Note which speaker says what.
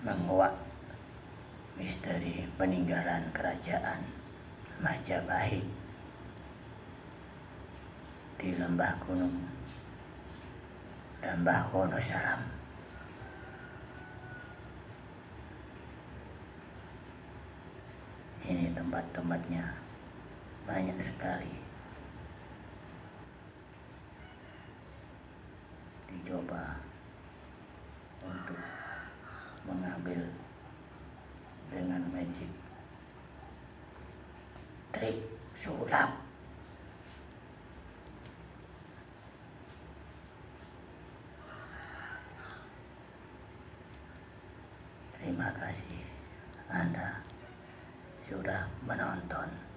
Speaker 1: menguak misteri peninggalan kerajaan Majapahit di lembah gunung Lembah Wonosalam. Ini tempat-tempatnya banyak sekali. Dicoba untuk mengambil dengan magic trik sulap. Terima kasih Anda sudah menonton.